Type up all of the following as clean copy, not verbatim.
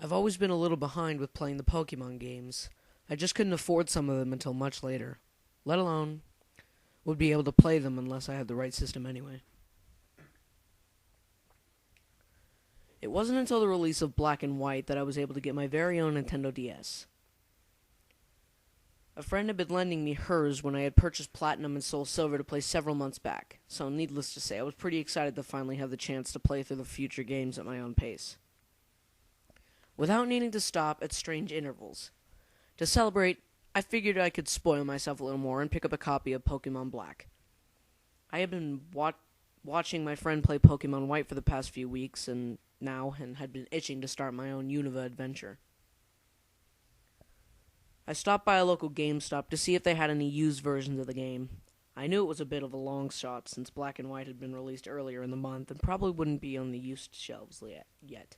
I've always been a little behind with playing the Pokemon games. I just couldn't afford some of them until much later. Let alone would be able to play them unless I had the right system anyway. It wasn't until the release of Black and White that I was able to get my very own Nintendo DS. A friend had been lending me hers when I had purchased Platinum and Soul Silver to play several months back, so needless to say, I was pretty excited to finally have the chance to play through the future games at my own pace, without needing to stop at strange intervals. To celebrate, I figured I could spoil myself a little more and pick up a copy of Pokemon Black. I had been watching my friend play Pokemon White for the past few weeks and had been itching to start my own Unova adventure. I stopped by a local GameStop to see if they had any used versions of the game. I knew it was a bit of a long shot since Black and White had been released earlier in the month and probably wouldn't be on the used shelves yet.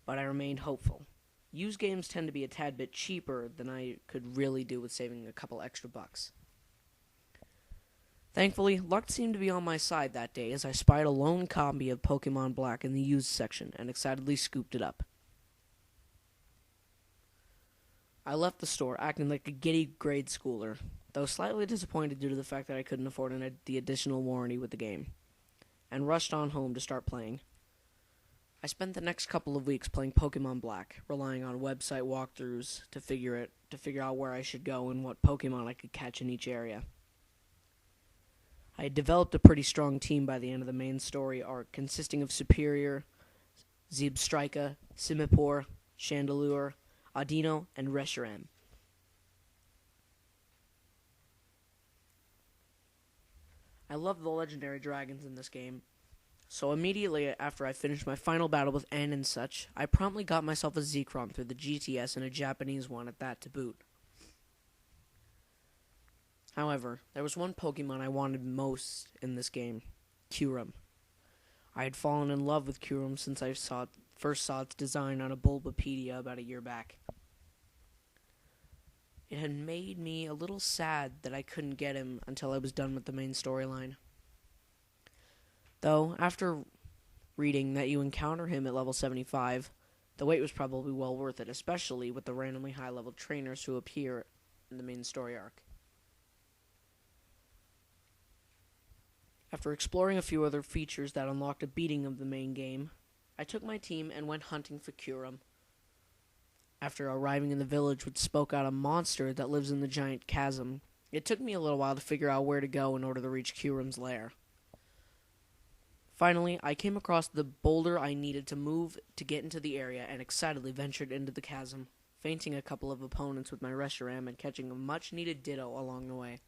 But I remained hopeful. Used games tend to be a tad bit cheaper than I could really do with saving a couple extra bucks. Thankfully, luck seemed to be on my side that day as I spied a lone copy of Pokemon Black in the used section and excitedly scooped it up. I left the store acting like a giddy grade schooler, though slightly disappointed due to the fact that I couldn't afford the additional warranty with the game, and rushed on home to start playing. I spent the next couple of weeks playing Pokemon Black, relying on website walkthroughs to figure out where I should go and what Pokemon I could catch in each area. I had developed a pretty strong team by the end of the main story arc, consisting of Superior, Zebstrika, Simipour, Chandelure, Audino, and Reshiram. I love the legendary dragons in this game, so immediately after I finished my final battle with N and such, I promptly got myself a Zekrom through the GTS and a Japanese one at that to boot. However, there was one Pokemon I wanted most in this game, Kyurem. I had fallen in love with Kyurem since I first saw its design on a Bulbapedia about a year back. It had made me a little sad that I couldn't get him until I was done with the main storyline. Though, after reading that you encounter him at level 75, the wait was probably well worth it, especially with the randomly high-level trainers who appear in the main story arc. After exploring a few other features that unlocked a beating of the main game, I took my team and went hunting for Kyurem. After arriving in the village which spoke out a monster that lives in the giant chasm, it took me a little while to figure out where to go in order to reach Kyurem's lair. Finally, I came across the boulder I needed to move to get into the area and excitedly ventured into the chasm, fainting a couple of opponents with my Reshiram and catching a much-needed Ditto along the way.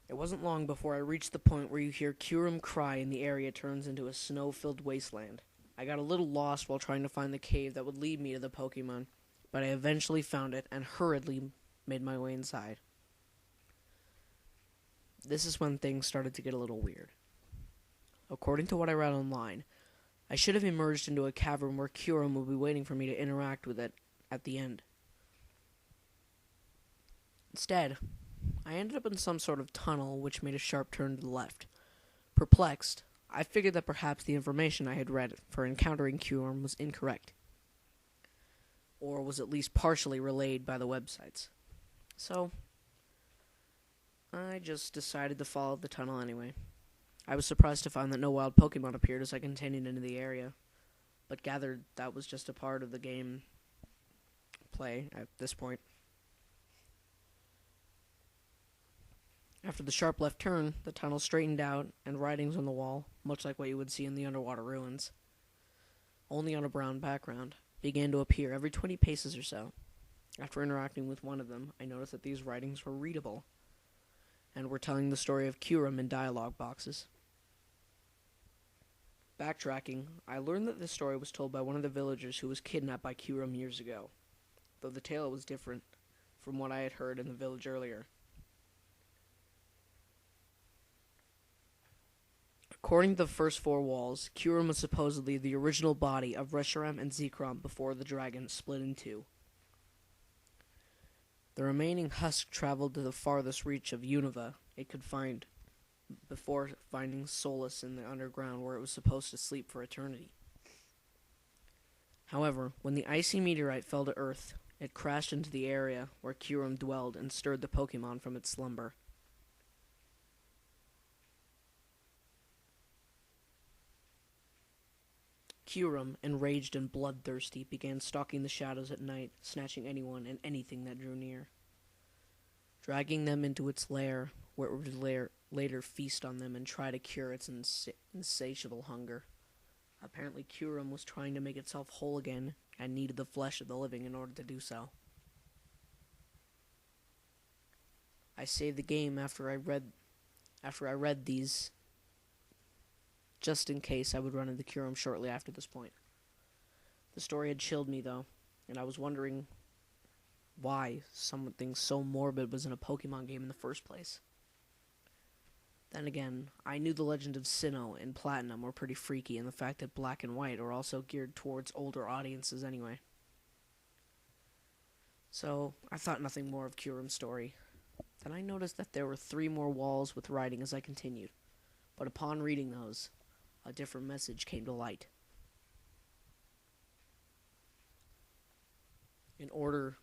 It wasn't long before I reached the point where you hear Kyurem cry and the area turns into a snow-filled wasteland. I got a little lost while trying to find the cave that would lead me to the Pokemon, but I eventually found it and hurriedly made my way inside. This is when things started to get a little weird. According to what I read online, I should have emerged into a cavern where Kyurem would be waiting for me to interact with it at the end. Instead, I ended up in some sort of tunnel which made a sharp turn to the left. Perplexed, I figured that perhaps the information I had read for encountering Kyurem was incorrect, or was at least partially relayed by the websites. So, I just decided to follow the tunnel anyway. I was surprised to find that no wild Pokemon appeared as I continued into the area, but gathered that was just a part of the game play at this point. After the sharp left turn, the tunnel straightened out, and writings on the wall, much like what you would see in the underwater ruins, only on a brown background, began to appear every 20 paces or so. After interacting with one of them, I noticed that these writings were readable, and were telling the story of Kyurem in dialogue boxes. Backtracking, I learned that this story was told by one of the villagers who was kidnapped by Kyurem years ago, though the tale was different from what I had heard in the village earlier. According to the first four walls, Kyurem was supposedly the original body of Reshiram and Zekrom before the dragon split in two. The remaining husk traveled to the farthest reach of Unova it could find, before finding solace in the underground where it was supposed to sleep for eternity. However, when the icy meteorite fell to Earth, it crashed into the area where Kyurem dwelled and stirred the Pokemon from its slumber. Kyurem, enraged and bloodthirsty, began stalking the shadows at night, snatching anyone and anything that drew near, dragging them into its lair, where it would later feast on them and try to cure its insatiable hunger. Apparently, Kyurem was trying to make itself whole again and needed the flesh of the living in order to do so. I saved the game after I read these, just in case I would run into Kyurem shortly after this point. The story had chilled me, though, and I was wondering why something so morbid was in a Pokemon game in the first place. Then again, I knew the Legend of Sinnoh and Platinum were pretty freaky, and the fact that Black and White are also geared towards older audiences anyway. So, I thought nothing more of Kyurem's story. Then I noticed that there were 3 more walls with writing as I continued, but upon reading those, a different message came to light. In order,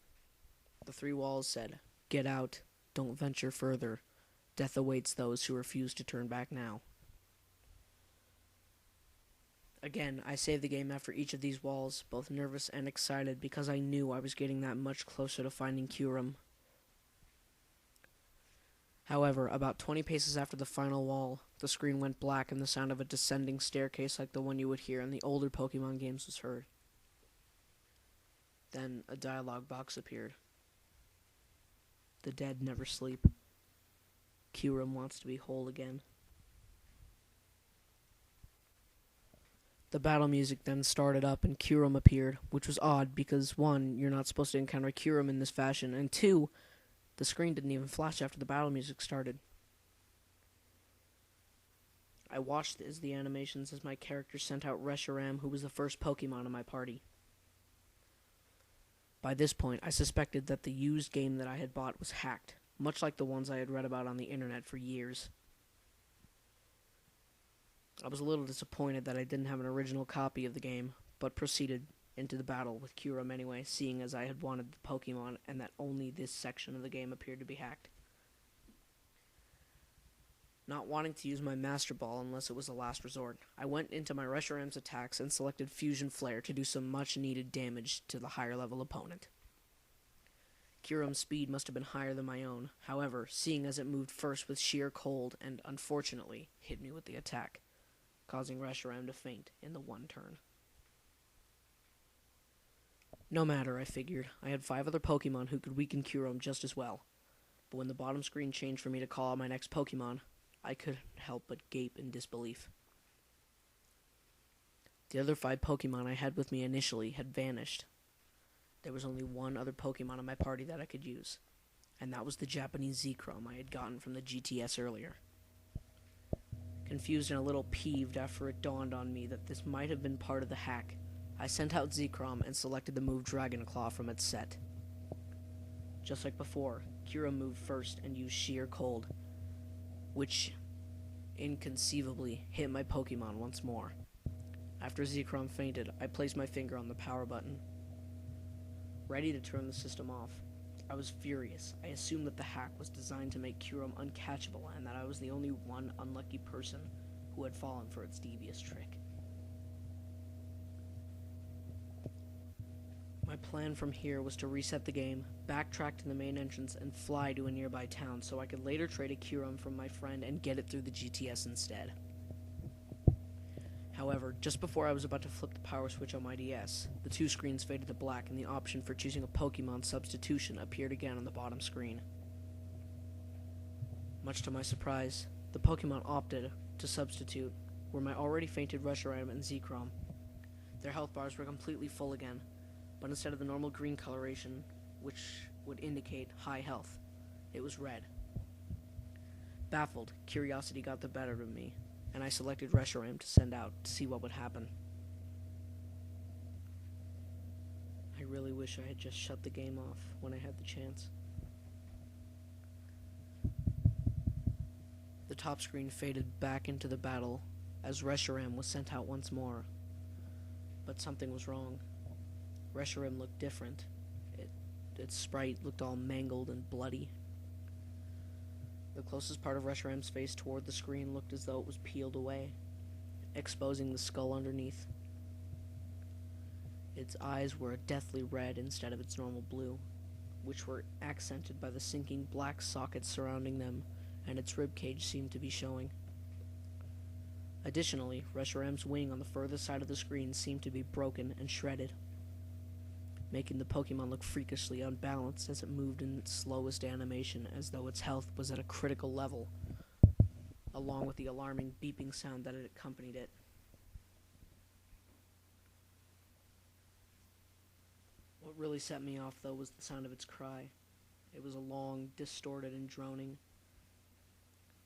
the 3 walls said, "Get out, don't venture further. Death awaits those who refuse to turn back now." Again, I saved the game after each of these walls, both nervous and excited because I knew I was getting that much closer to finding Kyurem. However, about 20 paces after the final wall, the screen went black and the sound of a descending staircase like the one you would hear in the older Pokemon games was heard. Then a dialogue box appeared. "The dead never sleep. Kyurem wants to be whole again." The battle music then started up and Kyurem appeared, which was odd because 1, you're not supposed to encounter Kyurem in this fashion, and 2, the screen didn't even flash after the battle music started. I watched as the animations as my character sent out Reshiram, who was the first Pokemon in my party. By this point, I suspected that the used game that I had bought was hacked, much like the ones I had read about on the internet for years. I was a little disappointed that I didn't have an original copy of the game, but proceeded into the battle with Kyurem anyway, seeing as I had wanted the Pokemon and that only this section of the game appeared to be hacked. Not wanting to use my Master Ball unless it was a last resort, I went into my Reshiram's attacks and selected Fusion Flare to do some much-needed damage to the higher-level opponent. Kyurem's speed must have been higher than my own, however, seeing as it moved first with sheer cold and, unfortunately, hit me with the attack, causing Reshiram to faint in the 1 turn. No matter, I figured. I had 5 other Pokemon who could weaken Kyurem just as well. But when the bottom screen changed for me to call out my next Pokemon, I couldn't help but gape in disbelief. The other 5 Pokemon I had with me initially had vanished. There was only 1 other Pokemon in my party that I could use, and that was the Japanese Zekrom I had gotten from the GTS earlier. Confused and a little peeved after it dawned on me that this might have been part of the hack, I sent out Zekrom and selected the move Dragon Claw from its set. Just like before, Kyurem moved first and used sheer cold, which inconceivably hit my Pokemon once more. After Zekrom fainted, I placed my finger on the power button, ready to turn the system off. I was furious. I assumed that the hack was designed to make Kyurem uncatchable and that I was the only one unlucky person who had fallen for its devious trick. My plan from here was to reset the game, backtrack to the main entrance, and fly to a nearby town so I could later trade a Kyurem from my friend and get it through the GTS instead. However, just before I was about to flip the power switch on my DS, the 2 screens faded to black and the option for choosing a Pokemon substitution appeared again on the bottom screen. Much to my surprise, the Pokemon opted to substitute were my already fainted Reshiram and Zekrom. Their health bars were completely full again, but instead of the normal green coloration, which would indicate high health, it was red. Baffled, curiosity got the better of me, and I selected Reshiram to send out to see what would happen. I really wish I had just shut the game off when I had the chance. The The top screen faded back into the battle as Reshiram was sent out once more. But something was wrong. Reshiram looked different. Its sprite looked all mangled and bloody. The closest part of Reshiram's face toward the screen looked as though it was peeled away, exposing the skull underneath. Its eyes were a deathly red instead of its normal blue, which were accented by the sinking black sockets surrounding them, and its ribcage seemed to be showing. Additionally, Reshiram's wing on the furthest side of the screen seemed to be broken and shredded, making the Pokemon look freakishly unbalanced as it moved in its slowest animation, as though its health was at a critical level, along with the alarming beeping sound that had accompanied it. What really set me off, though, was the sound of its cry. It was a long, distorted, and droning,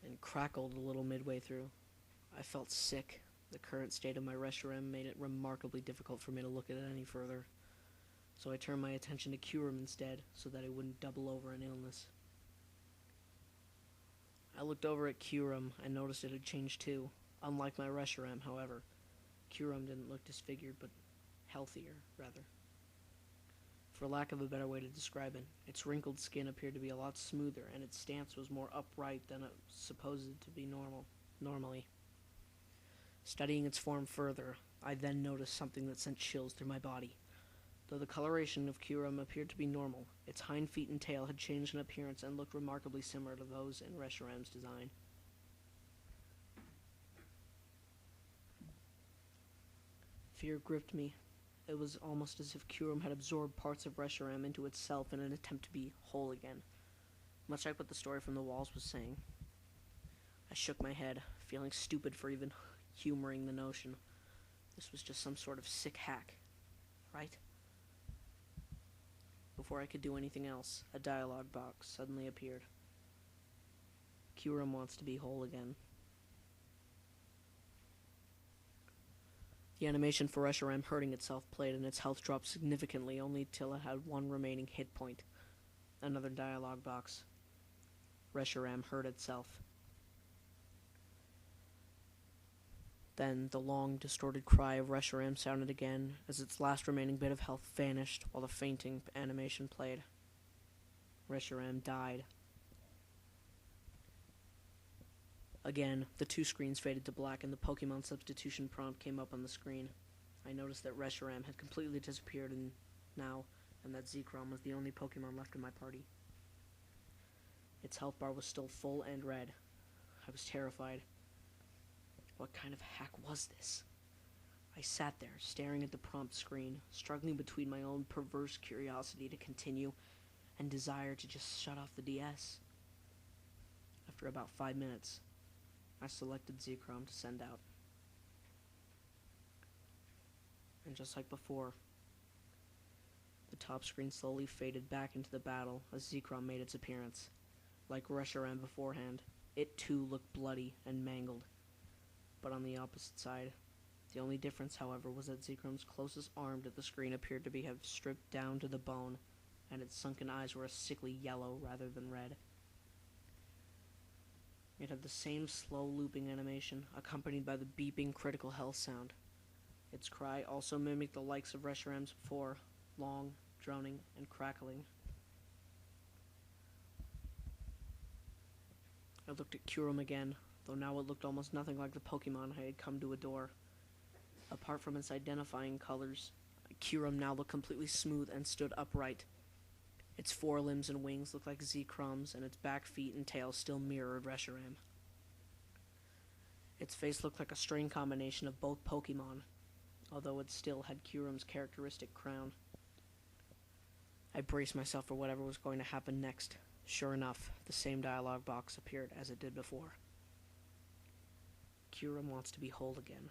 and crackled a little midway through. I felt sick. The current state of my Reshiram made it remarkably difficult for me to look at it any further, so I turned my attention to Kyurem instead, so that it wouldn't double over in illness. I looked over at Kyurem and noticed it had changed too. Unlike my Reshiram, however, Kyurem didn't look disfigured, but healthier, rather. For lack of a better way to describe it, its wrinkled skin appeared to be a lot smoother, and its stance was more upright than it was supposed to be normally. Studying its form further, I then noticed something that sent chills through my body. Though the coloration of Kyurem appeared to be normal, its hind feet and tail had changed in appearance and looked remarkably similar to those in Reshiram's design. Fear gripped me. It was almost as if Kyurem had absorbed parts of Reshiram into itself in an attempt to be whole again, much like what the story from the walls was saying. I shook my head, feeling stupid for even humoring the notion. This was just some sort of sick hack, right? Before I could do anything else, a dialogue box suddenly appeared. Kyurem wants to be whole again. The animation for Reshiram hurting itself played, and its health dropped significantly, only till it had one remaining hit point. Another dialogue box. Reshiram hurt itself. Then the long, distorted cry of Reshiram sounded again, as its last remaining bit of health vanished while the fainting animation played. Reshiram died. Again, the two screens faded to black and the Pokemon substitution prompt came up on the screen. I noticed that Reshiram had completely disappeared now, and that Zekrom was the only Pokemon left in my party. Its health bar was still full and red. I was terrified. What kind of hack was this? I sat there, staring at the prompt screen, struggling between my own perverse curiosity to continue and desire to just shut off the DS. After about 5 minutes, I selected Zekrom to send out. And just like before, the top screen slowly faded back into the battle as Zekrom made its appearance. Like Reshiram beforehand, it too looked bloody and mangled. But on the opposite side, the only difference, however, was that Zekrom's closest arm to the screen appeared to have stripped down to the bone, and its sunken eyes were a sickly yellow rather than red. It had the same slow looping animation, accompanied by the beeping critical health sound. Its cry also mimicked the likes of Reshiram's before, long, droning, and crackling. I looked at Kyurem again, though now it looked almost nothing like the Pokemon I had come to adore. Apart from its identifying colors, Kyurem now looked completely smooth and stood upright. Its forelimbs and wings looked like Zekrom's, and its back feet and tail still mirrored Reshiram. Its face looked like a strange combination of both Pokemon, although it still had Kyurem's characteristic crown. I braced myself for whatever was going to happen next. Sure enough, the same dialogue box appeared as it did before. Kyurem wants to be whole again.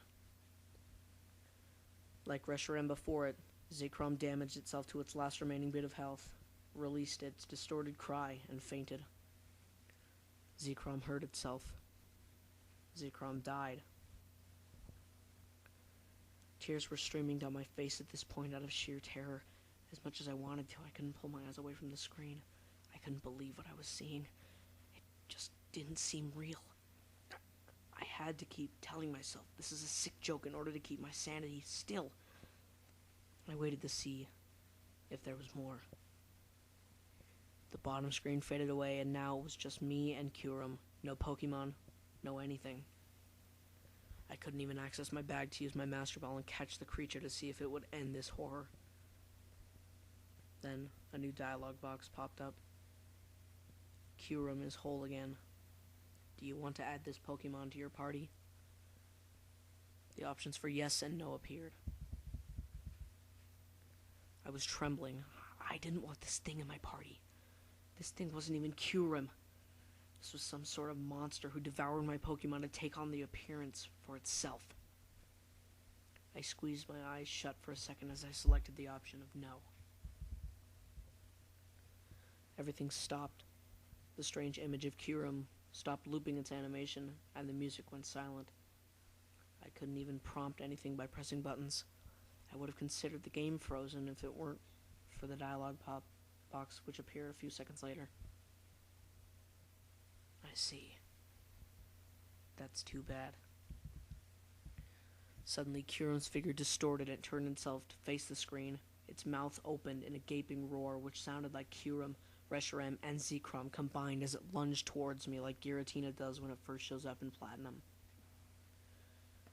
Like Reshiram before it, Zekrom damaged itself to its last remaining bit of health, released its distorted cry, and fainted. Zekrom hurt itself. Zekrom died. Tears were streaming down my face at this point out of sheer terror. As much as I wanted to, I couldn't pull my eyes away from the screen. I couldn't believe what I was seeing. It just didn't seem real. had to keep telling myself this is a sick joke in order to keep my sanity still. I waited to see if there was more. The bottom screen faded away, and now it was just me and Kyurem. No Pokemon, no anything. I couldn't even access my bag to use my Master Ball and catch the creature to see if it would end this horror. Then a new dialogue box popped up. Kyurem is whole again. Do you want to add this Pokemon to your party? The options for yes and no appeared. I was trembling. I didn't want this thing in my party. This thing wasn't even Kyurem. This was some sort of monster who devoured my Pokemon to take on the appearance for itself. I squeezed my eyes shut for a second as I selected the option of no. Everything stopped. The strange image of Kyurem stopped looping its animation, and the music went silent. I couldn't even prompt anything by pressing buttons. I would have considered the game frozen if it weren't for the dialogue box, which appeared a few seconds later. I see. That's too bad. Suddenly, Kyurem's figure distorted and turned itself to face the screen. Its mouth opened in a gaping roar, which sounded like Kyurem, Reshiram, and Zekrom combined as it lunged towards me like Giratina does when it first shows up in Platinum.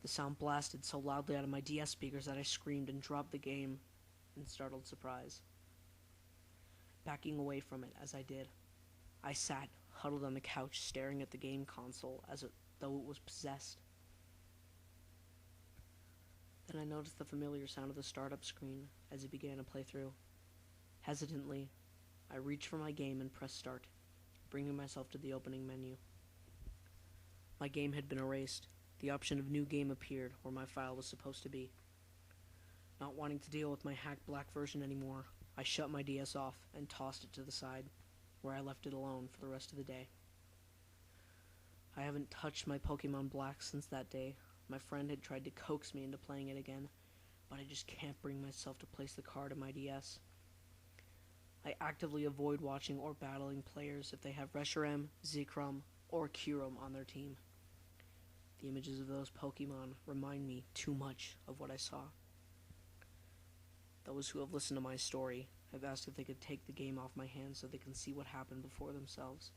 The sound blasted so loudly out of my DS speakers that I screamed and dropped the game in startled surprise. Backing away from it as I did, I sat, huddled on the couch, staring at the game console as though it was possessed. Then I noticed the familiar sound of the startup screen as it began to play through. Hesitantly, I reached for my game and pressed start, bringing myself to the opening menu. My game had been erased. The option of new game appeared where my file was supposed to be. Not wanting to deal with my hacked black version anymore, I shut my DS off and tossed it to the side, where I left it alone for the rest of the day. I haven't touched my Pokemon Black since that day. My friend had tried to coax me into playing it again, but I just can't bring myself to place the card in my DS. I actively avoid watching or battling players if they have Reshiram, Zekrom, or Kyurem on their team. The images of those Pokemon remind me too much of what I saw. Those who have listened to my story have asked if they could take the game off my hands so they can see what happened before themselves.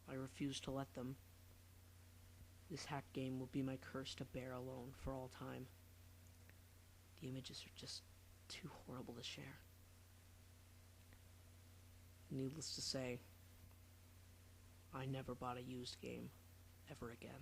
I refuse to let them. This hacked game will be my curse to bear alone for all time. The images are just too horrible to share. Needless to say, I never bought a used game ever again.